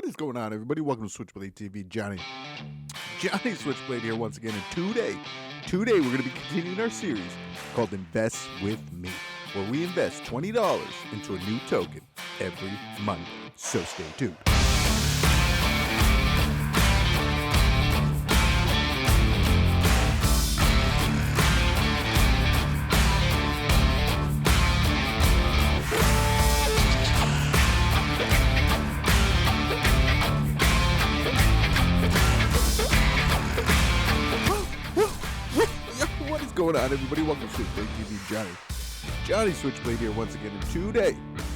is going on, everybody? Welcome to Switchblade TV. Johnny Switchblade here once again. And today we're going to be continuing our series called Invest With Me, where we invest $20 into a new token every Monday. So stay tuned. What is going on, everybody? Welcome to Switchblade TV. Johnny Switchblade here once again. And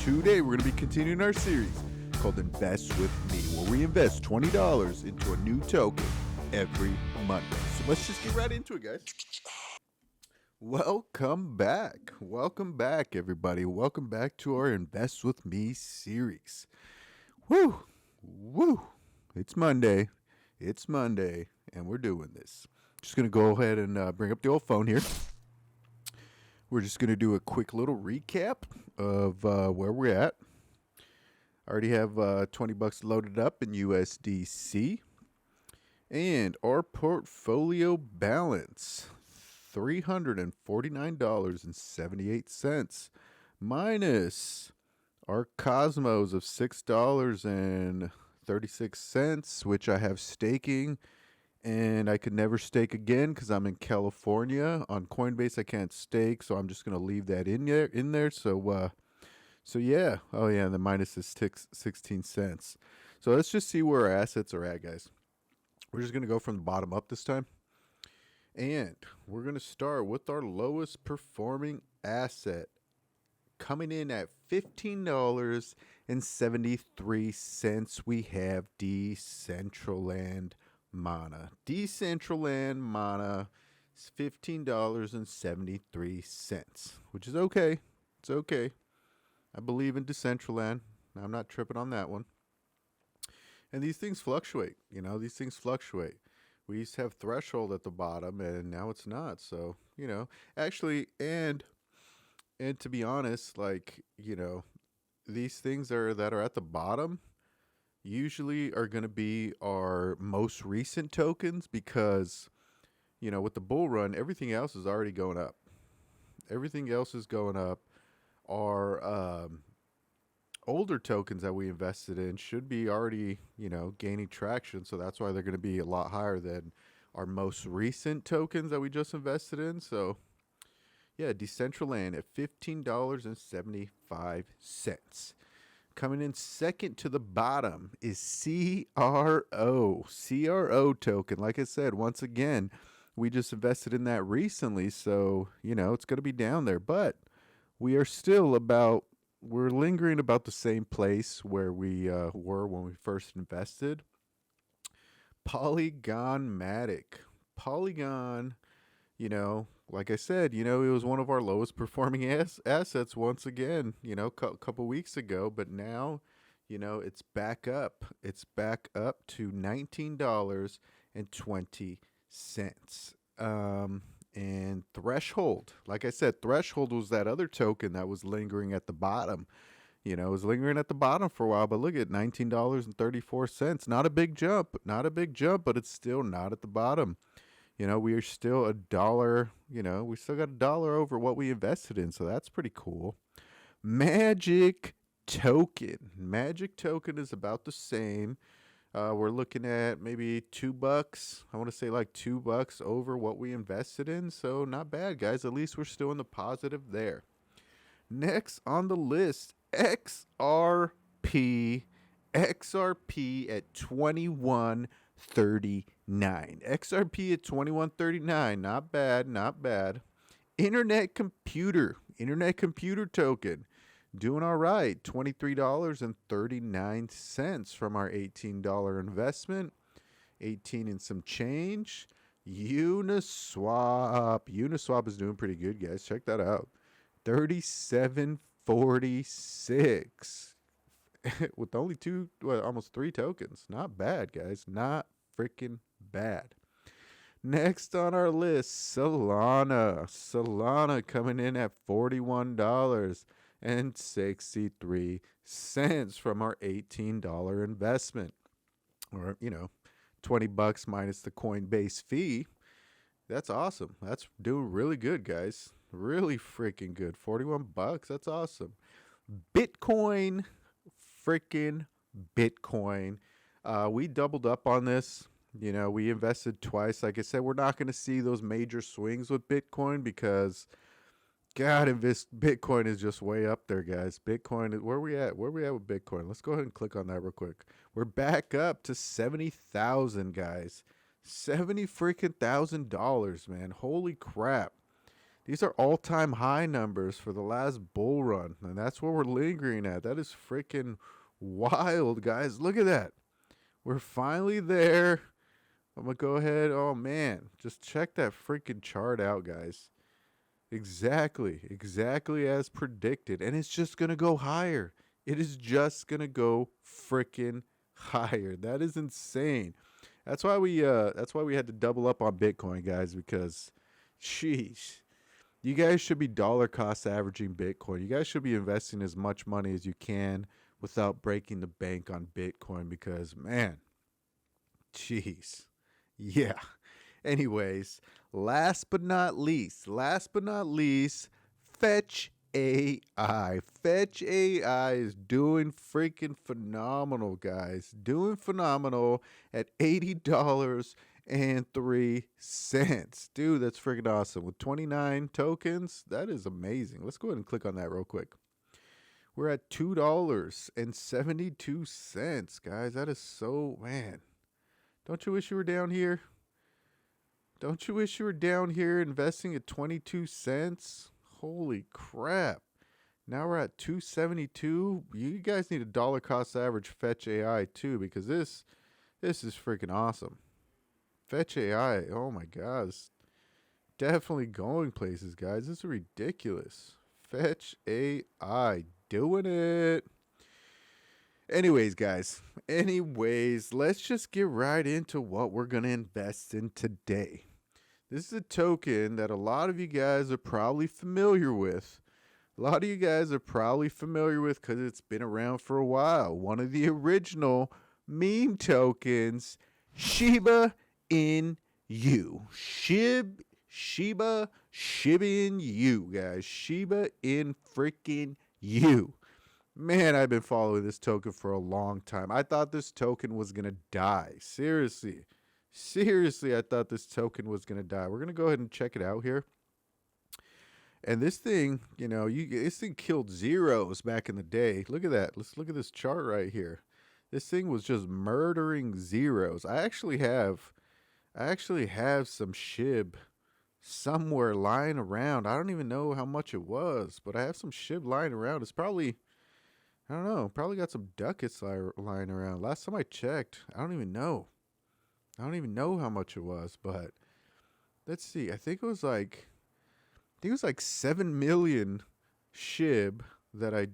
today we're going to be continuing our series called Invest With Me, where we invest $20 into a new token every Monday. So let's just get right into it, guys. Welcome back, everybody. Welcome back to our Invest With Me series. Woo! It's Monday, and we're doing this. Just going to go ahead and bring up the old phone here. We're just going to do a quick little recap of where we're at. I already have $20 loaded up in USDC. And our portfolio balance, $349.78, minus our Cosmos of $6.36, which I have staking. And I could never stake again because I'm in California. On Coinbase, I can't stake, so I'm just going to leave that in there. So yeah. Oh, yeah, the minus is 16 cents. So let's just see where our assets are at, guys. We're just going to go from the bottom up this time. And we're going to start with our lowest performing asset, coming in at $15.73. We have Decentraland Mana. Decentraland Mana is $15.73, which is okay. It's okay. I believe in Decentraland. I'm not tripping on that one. And these things fluctuate. These things fluctuate. We used to have threshold at the bottom, and now it's not. So, actually, and to be honest, these things that are at the bottom usually are going to be our most recent tokens because, with the bull run, everything else is already going up. Everything else is going up. Our older tokens that we invested in should be already, gaining traction. So that's why they're going to be a lot higher than our most recent tokens that we just invested in. So, yeah, Decentraland at $15.75. Coming in second to the bottom is CRO Token. Like I said, once again, we just invested in that recently, so, it's going to be down there. But we are still we're lingering about the same place where we were when we first invested. Polygon, like I said, it was one of our lowest performing assets once again, a couple weeks ago, but now, it's back up. It's back up to $19.20. And Threshold, like I said, Threshold was that other token that was lingering at the bottom. It was lingering at the bottom for a while, but look at $19.34. Not a big jump, but it's still not at the bottom. We are still $1, we still got $1 over what we invested in, so that's pretty cool. Magic Token is about the same. We're looking at maybe $2. I want to say like $2 over what we invested in, so not bad, guys. At least we're still in the positive there. Next on the list, XRP at 21.39. XRP at 21.39. Not bad. Internet computer token doing all right. $23.39 from our $18 investment. 18 and some change. Uniswap is doing pretty good, guys. Check that out. 37.46. With only almost 3 tokens. Not bad, guys. Not freaking bad. Next on our list, Solana coming in at $41.63 from our $18 investment. or, $20 minus the Coinbase fee. That's awesome. That's doing really good, guys. Really freaking good. $41. That's awesome. Bitcoin, freaking Bitcoin. We doubled up on this. We invested twice. Like I said, we're not going to see those major swings with Bitcoin because, God, Bitcoin is just way up there, guys. Bitcoin, where we at? Where we at with Bitcoin? Let's go ahead and click on that real quick. We're back up to 70,000, guys. $70,000, man. Holy crap. These are all-time high numbers for the last bull run, and that's where we're lingering at. That is freaking wild, guys. Look at that. We're finally there. I'm going to go ahead. Oh, man. Just check that freaking chart out, guys. Exactly as predicted. And it's just going to go higher. It is just going to go freaking higher. That is insane. That's why we had to double up on Bitcoin, guys, because, sheesh. You guys should be dollar cost averaging Bitcoin. You guys should be investing as much money as you can without breaking the bank on Bitcoin because, man, jeez. Yeah. Anyways, last but not least, Fetch AI. Fetch AI is doing freaking phenomenal, guys. Doing phenomenal at $80.03. Dude, that's freaking awesome. With 29 tokens, that is amazing. Let's go ahead and click on that real quick. We're at $2.72, guys. That is so, man. Don't you wish you were down here? Don't you wish you were down here investing at 22 cents? Holy crap. Now we're at 272. You guys need a dollar cost average Fetch AI too, because this is freaking awesome. Fetch AI, oh my God. It's definitely going places, guys. This is ridiculous. Fetch AI, doing it. Anyways, guys. Let's just get right into what we're going to invest in today. This is a token that a lot of you guys are probably familiar with. Because it's been around for a while. One of the original meme tokens, Shiba in You. Shiba in You, guys. Shiba in freaking You. Man, I've been following this token for a long time. I thought this token was going to die. Seriously, I thought this token was going to die. We're going to go ahead and check it out here. And this thing, this thing killed zeros back in the day. Look at that. Let's look at this chart right here. This thing was just murdering zeros. I actually have some SHIB somewhere lying around. I don't even know how much it was, but I have some SHIB lying around. It's probably, I don't know, probably got some ducats lying around. Last time I checked, I don't even know how much it was, but let's see. I think it was like 7 million SHIB that I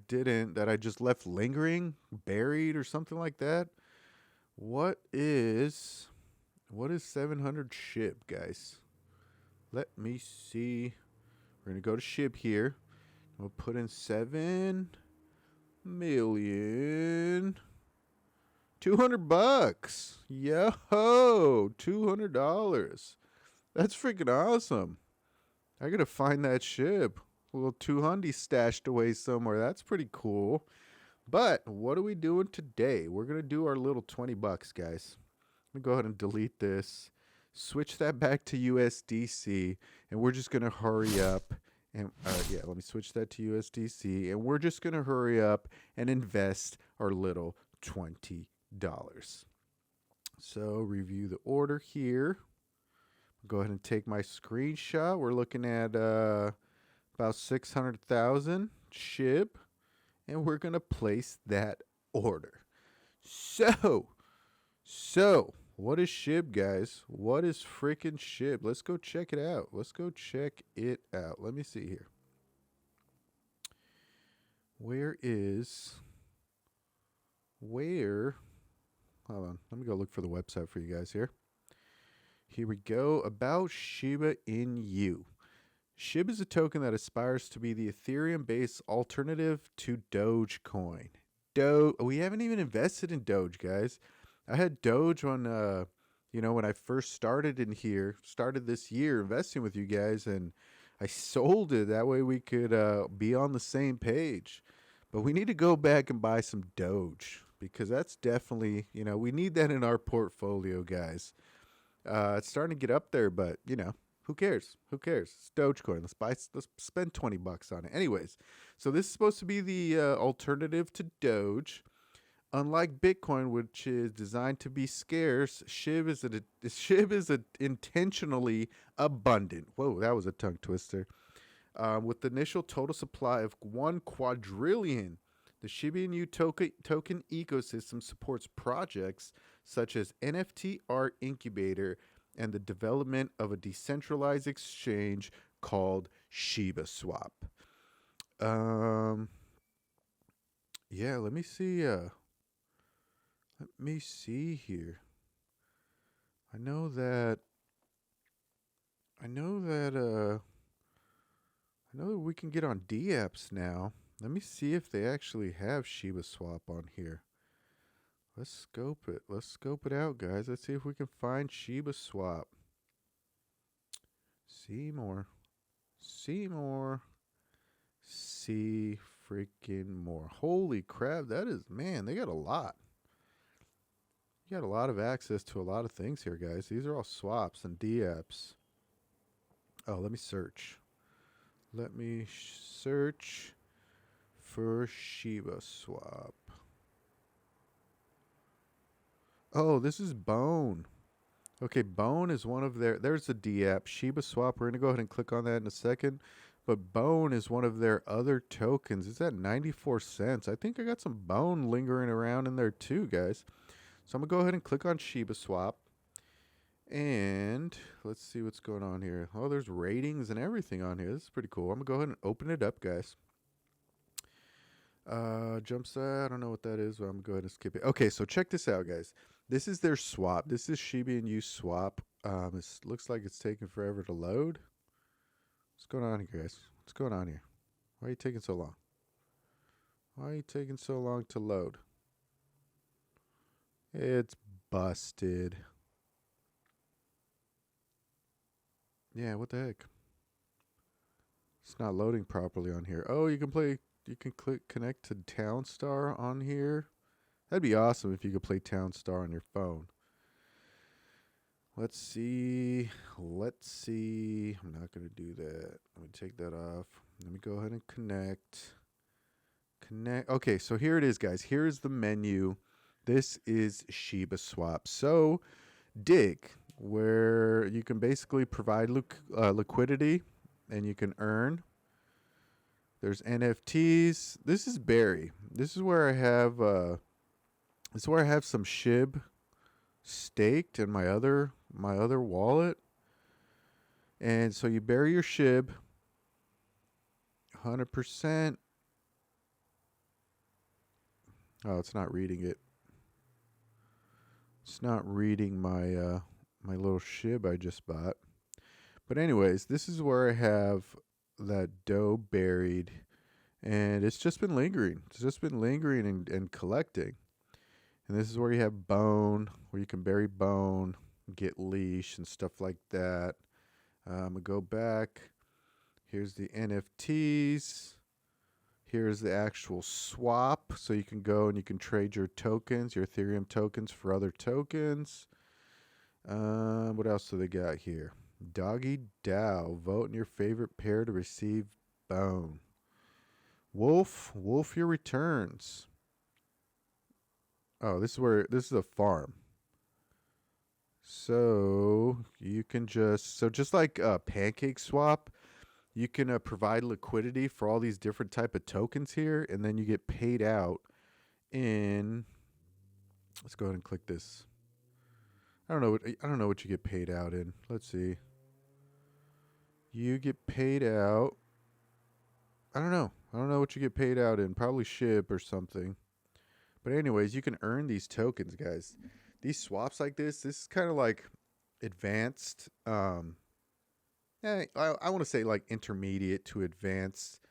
just left lingering, buried or something like that. What is 700 SHIB, guys? Let me see. We're going to go to SHIB here. We'll put in 7 million. $200. Yo, $200. That's freaking awesome. I gotta find that SHIB. A little 200 stashed away somewhere. That's pretty cool. But what are we doing today? We're gonna do our little $20, guys. Let me go ahead and delete this. Switch that back to USDC, and we're just gonna hurry up. And let me switch that to USDC, and we're just gonna hurry up and invest our little $20. So review the order here. Go ahead and take my screenshot. We're looking at about 600,000 SHIB, and we're gonna place that order. So what is SHIB, guys? What is freaking SHIB? Let's go check it out. Let me see here. Hold on. Let me go look for the website for you guys here. Here we go. About Shiba in You. SHIB is a token that aspires to be the Ethereum-based alternative to Dogecoin. We haven't even invested in Doge, guys. I had Doge on, when I first started in here, started this year investing with you guys, and I sold it. That way we could be on the same page. But we need to go back and buy some Doge because that's definitely, we need that in our portfolio, guys. It's starting to get up there, but, who cares? Who cares? It's Dogecoin. Let's spend $20 on it. Anyways, so this is supposed to be the alternative to Doge. Unlike Bitcoin, which is designed to be scarce, Shib is intentionally abundant. Whoa, that was a tongue twister. With the initial total supply of 1 quadrillion, the Shiba token ecosystem supports projects such as NFT Art Incubator and the development of a decentralized exchange called Shiba Swap. Yeah, let me see. Let me see here. I know that we can get on DApps now. Let me see if they actually have Shiba Swap on here. Let's scope it. Let's scope it out, guys. Let's see if we can find Shiba Swap. See more. See more. See freaking more. Holy crap, that is, man, they got a lot. You got a lot of access to a lot of things here, guys. These are all swaps and DApps. Oh, let me search. Let me search for Shiba Swap. Oh, this is Bone. Okay, Bone is one of there's the DApp. Shiba Swap, we're going to go ahead and click on that in a second. But Bone is one of their other tokens. It's at 94 cents. I think I got some Bone lingering around in there too, guys. So I'm going to go ahead and click on Shiba Swap. And let's see what's going on here. Oh, there's ratings and everything on here. This is pretty cool. I'm going to go ahead and open it up, guys. Jump side, I don't know what that is, but I'm going to go ahead and skip it. Okay, so check this out, guys. This is their swap. This is Shiba and You swap. It looks like it's taking forever to load. What's going on here, guys? What's going on here? Why are you taking so long? Why are you taking so long to load? It's busted. Yeah, what the heck? It's not loading properly on here. Oh, you can click connect to Townstar on here. That'd be awesome if you could play Townstar on your phone. Let's see. I'm not going to do that. Let me take that off. Let me go ahead and connect. Okay, so here it is, guys. Here is the menu. This is Shiba Swap. So dig, where you can basically provide liquidity and you can earn. There's NFT'S. This is Berry. This is where I have some Shib staked in my other wallet. And so you bury your Shib 100%. Oh, it's not reading it. It's not reading my my little Shib I just bought. But anyways, this is where I have that dough buried, and it's just been lingering. It's just been lingering and collecting. And this is where you have Bone, where you can bury Bone, get leash and stuff like that. I'm gonna go back. Here's the NFTs. Here's the actual swap, so you can go and you can trade your tokens, your Ethereum tokens for other tokens. What else do they got here? Doggy Dow, vote in your favorite pair to receive Bone. Wolf your returns. Oh, this is a farm. So you can just like Pancake Swap, you can provide liquidity for all these different type of tokens here, and then you get paid out in. Let's go ahead and click this. I don't know what you get paid out in. Let's see. You get paid out. I don't know what you get paid out in. Probably Shib or something. But anyways, you can earn these tokens, guys. These swaps like this is kind of like advanced. I want to say like intermediate to advanced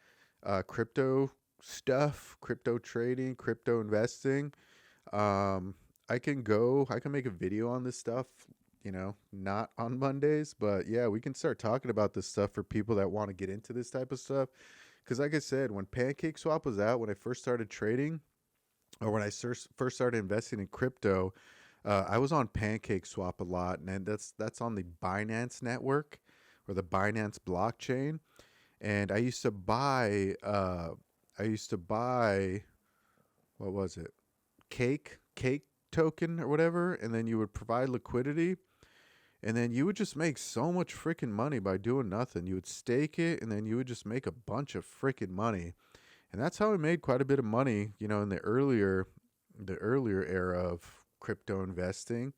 crypto stuff, crypto trading, crypto investing. I can make a video on this stuff, not on Mondays, but yeah, we can start talking about this stuff for people that want to get into this type of stuff. Because like I said, when PancakeSwap was out, when I first started trading, or when I first started investing in crypto, I was on PancakeSwap a lot, and that's on the Binance network or the Binance blockchain. And I used to buy, what was it? Cake token or whatever, and then you would provide liquidity, and then you would just make so much freaking money by doing nothing. You would stake it, and then you would just make a bunch of freaking money. And that's how I made quite a bit of money, in the earlier era of crypto investing.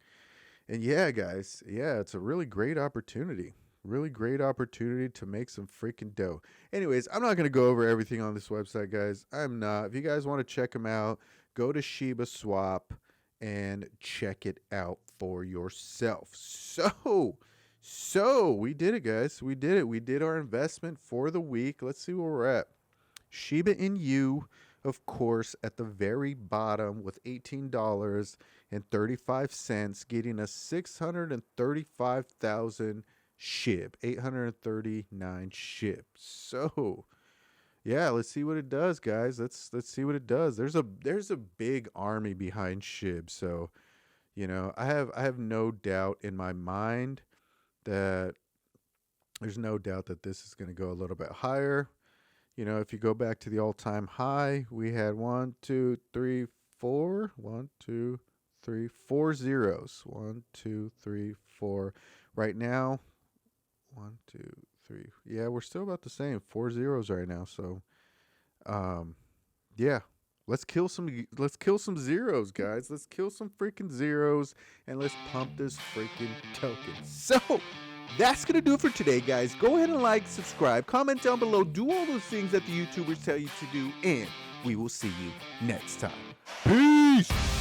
And yeah, guys, it's a really great opportunity. Really great opportunity to make some freaking dough. Anyways, I'm not going to go over everything on this website, guys. I'm not. If you guys want to check them out, go to Shiba Swap and check it out for yourself. So we did it, guys. We did it. We did our investment for the week. Let's see where we're at. Shiba Inu, of course, at the very bottom with $18.35, getting us 635,000 SHIB, 839 SHIB. So, yeah, let's see what it does, guys. Let's see what it does. There's a big army behind SHIB. So, I have no doubt in my mind that this is going to go a little bit higher. If you go back to the all-time high, we had 4 zeros. 1, 2, 3, 4. Right now, 1, 2, 3. Yeah, we're still about the same. 4 zeros right now. So, yeah, let's kill some zeros, guys. Let's kill some freaking zeros, and let's pump this freaking token. So, that's going to do it for today, guys. Go ahead and like, subscribe, comment down below, do all those things that the YouTubers tell you to do, and we will see you next time. Peace!